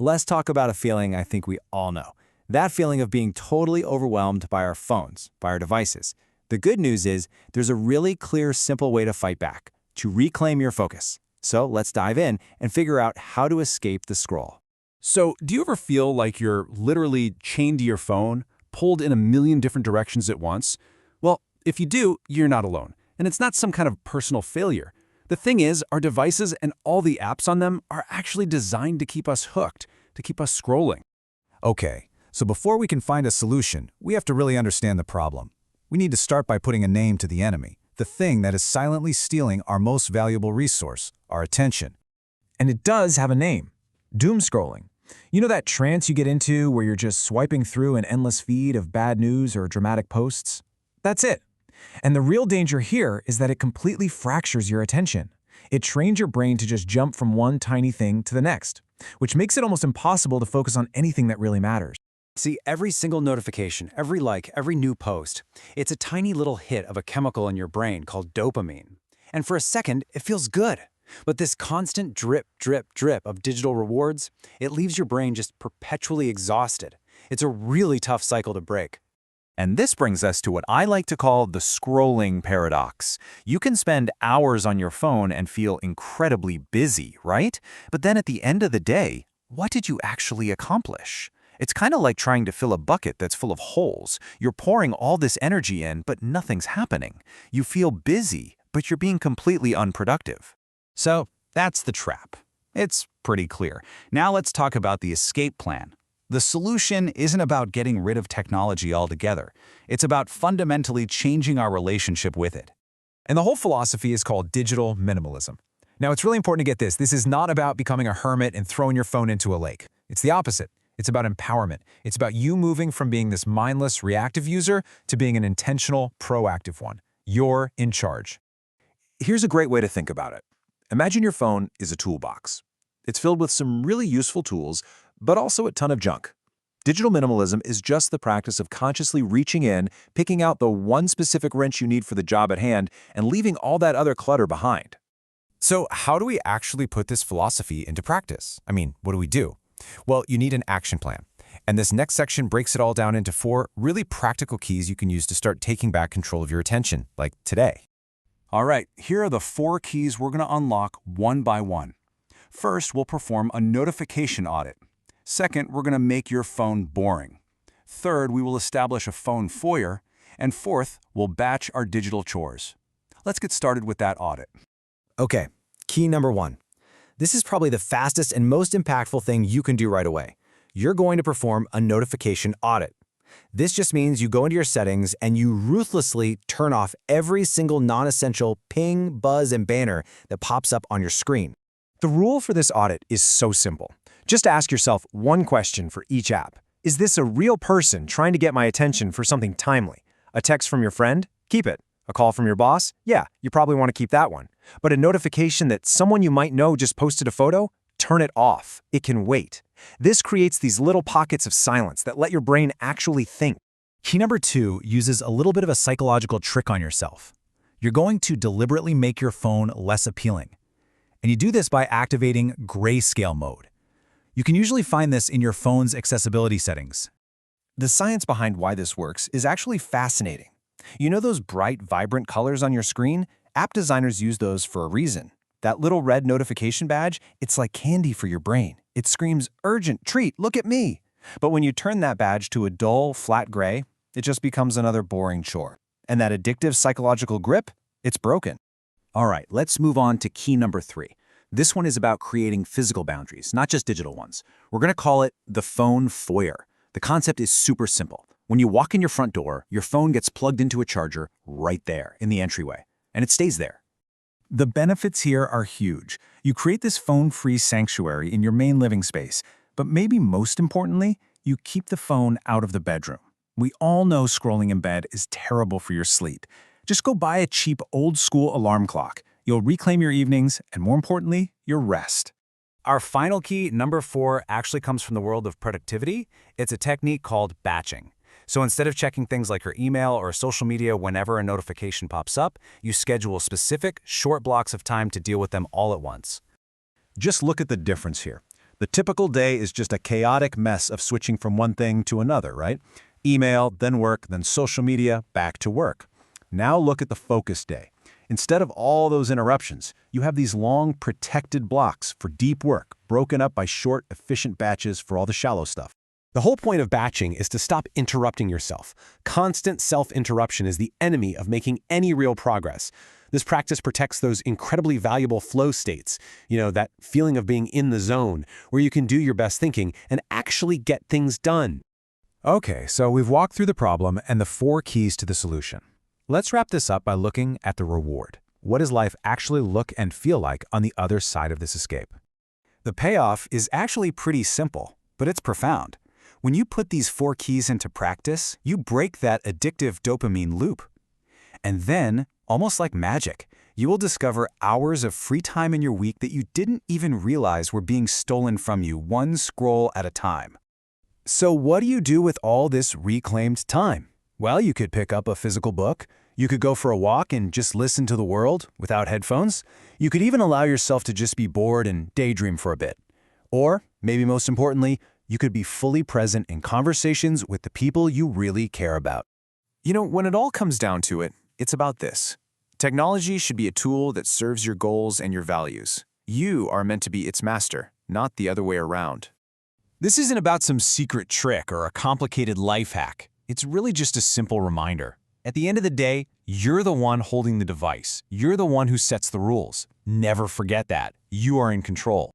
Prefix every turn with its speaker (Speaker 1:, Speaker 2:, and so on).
Speaker 1: let's talk about a feeling I think we all know. That feeling of being totally overwhelmed by our phones, by our devices. The good news is there's a really clear, simple way to fight back, to reclaim your focus. So let's dive in and figure out how to escape the scroll.
Speaker 2: So, do you ever feel like you're literally chained to your phone, pulled in a million different directions at once? Well, if you do, you're not alone. And it's not some kind of personal failure. The thing is, our devices and all the apps on them are actually designed to keep us hooked, to keep us scrolling.
Speaker 3: Okay, so before we can find a solution, we have to really understand the problem. We need to start by putting a name to the enemy, the thing that is silently stealing our most valuable resource, our attention.
Speaker 4: And it does have a name. Doom scrolling. You know that trance you get into where you're just swiping through an endless feed of bad news or dramatic posts? That's it. And the real danger here is that it completely fractures your attention. It trains your brain to just jump from one tiny thing to the next, which makes it almost impossible to focus on anything that really matters.
Speaker 1: See, every single notification, every like, every new post, it's a tiny little hit of a chemical in your brain called dopamine. And for a second, it feels good. But this constant drip, drip, drip of digital rewards, it leaves your brain just perpetually exhausted. It's a really tough cycle to break.
Speaker 5: And this brings us to what I like to call the scrolling paradox. You can spend hours on your phone and feel incredibly busy, right? But then at the end of the day, what did you actually accomplish? It's kind of like trying to fill a bucket that's full of holes. You're pouring all this energy in, but nothing's happening. You feel busy, but you're being completely unproductive. So that's the trap. It's pretty clear. Now let's talk about the escape plan. The solution isn't about getting rid of technology altogether. It's about fundamentally changing our relationship with it.
Speaker 4: And the whole philosophy is called digital minimalism. Now, it's really important to get this. This is not about becoming a hermit and throwing your phone into a lake. It's the opposite. It's about empowerment. It's about you moving from being this mindless, reactive user to being an intentional, proactive one. You're in charge.
Speaker 3: Here's a great way to think about it. Imagine your phone is a toolbox. It's filled with some really useful tools, but also a ton of junk. Digital minimalism is just the practice of consciously reaching in, picking out the one specific wrench you need for the job at hand, and leaving all that other clutter behind.
Speaker 4: So how do we actually put this philosophy into practice? I mean, what do we do? Well, you need an action plan. And this next section breaks it all down into 4 really practical keys you can use to start taking back control of your attention, like today.
Speaker 2: All right, here are the 4 keys we're going to unlock one by one. First, we'll perform a notification audit. Second, we're going to make your phone boring. Third, we will establish a phone foyer. And fourth, we'll batch our digital chores. Let's get started with that audit.
Speaker 1: Okay, key number 1. This is probably the fastest and most impactful thing you can do right away. You're going to perform a notification audit. This just means you go into your settings and you ruthlessly turn off every single non-essential ping, buzz, and banner that pops up on your screen. The rule for this audit is so simple. Just ask yourself one question for each app. Is this a real person trying to get my attention for something timely? A text from your friend? Keep it. A call from your boss? Yeah, you probably want to keep that one. But a notification that someone you might know just posted a photo? Turn it off. It can wait. This creates these little pockets of silence that let your brain actually think. Key number 2 uses a little bit of a psychological trick on yourself. You're going to deliberately make your phone less appealing. And you do this by activating grayscale mode. You can usually find this in your phone's accessibility settings. The science behind why this works is actually fascinating. You know those bright, vibrant colors on your screen? App designers use those for a reason. That little red notification badge, it's like candy for your brain. It screams, "Urgent, treat, look at me." But when you turn that badge to a dull, flat gray, it just becomes another boring chore. And that addictive psychological grip, it's broken. All right, let's move on to key number 3. This one is about creating physical boundaries, not just digital ones. We're going to call it the phone foyer. The concept is super simple. When you walk in your front door, your phone gets plugged into a charger right there in the entryway, and it stays there. The benefits here are huge. You create this phone-free sanctuary in your main living space, but maybe most importantly, you keep the phone out of the bedroom. We all know scrolling in bed is terrible for your sleep. Just go buy a cheap old-school alarm clock. You'll reclaim your evenings, and more importantly, your rest. Our final key, number 4, actually comes from the world of productivity. It's a technique called batching. So instead of checking things like your email or social media whenever a notification pops up, you schedule specific, short blocks of time to deal with them all at once. Just look at the difference here.
Speaker 3: The typical day is just a chaotic mess of switching from one thing to another, right? Email, then work, then social media, back to work. Now look at the focus day. Instead of all those interruptions, you have these long, protected blocks for deep work, broken up by short, efficient batches for all the shallow stuff.
Speaker 6: The whole point of batching is to stop interrupting yourself. Constant self-interruption is the enemy of making any real progress. This practice protects those incredibly valuable flow states, that feeling of being in the zone, where you can do your best thinking and actually get things done.
Speaker 1: Okay, so we've walked through the problem and the 4 keys to the solution. Let's wrap this up by looking at the reward. What does life actually look and feel like on the other side of this escape? The payoff is actually pretty simple, but it's profound. When you put these 4 keys into practice, you break that addictive dopamine loop. And then, almost like magic, you will discover hours of free time in your week that you didn't even realize were being stolen from you one scroll at a time. So what do you do with all this reclaimed time? Well, you could pick up a physical book. You could go for a walk and just listen to the world without headphones. You could even allow yourself to just be bored and daydream for a bit. Or, maybe most importantly, you could be fully present in conversations with the people you really care about. When it all comes down to it, it's about this. Technology should be a tool that serves your goals and your values. You are meant to be its master, not the other way around. This isn't about some secret trick or a complicated life hack. It's really just a simple reminder. At the end of the day, you're the one holding the device. You're the one who sets the rules. Never forget that. You are in control.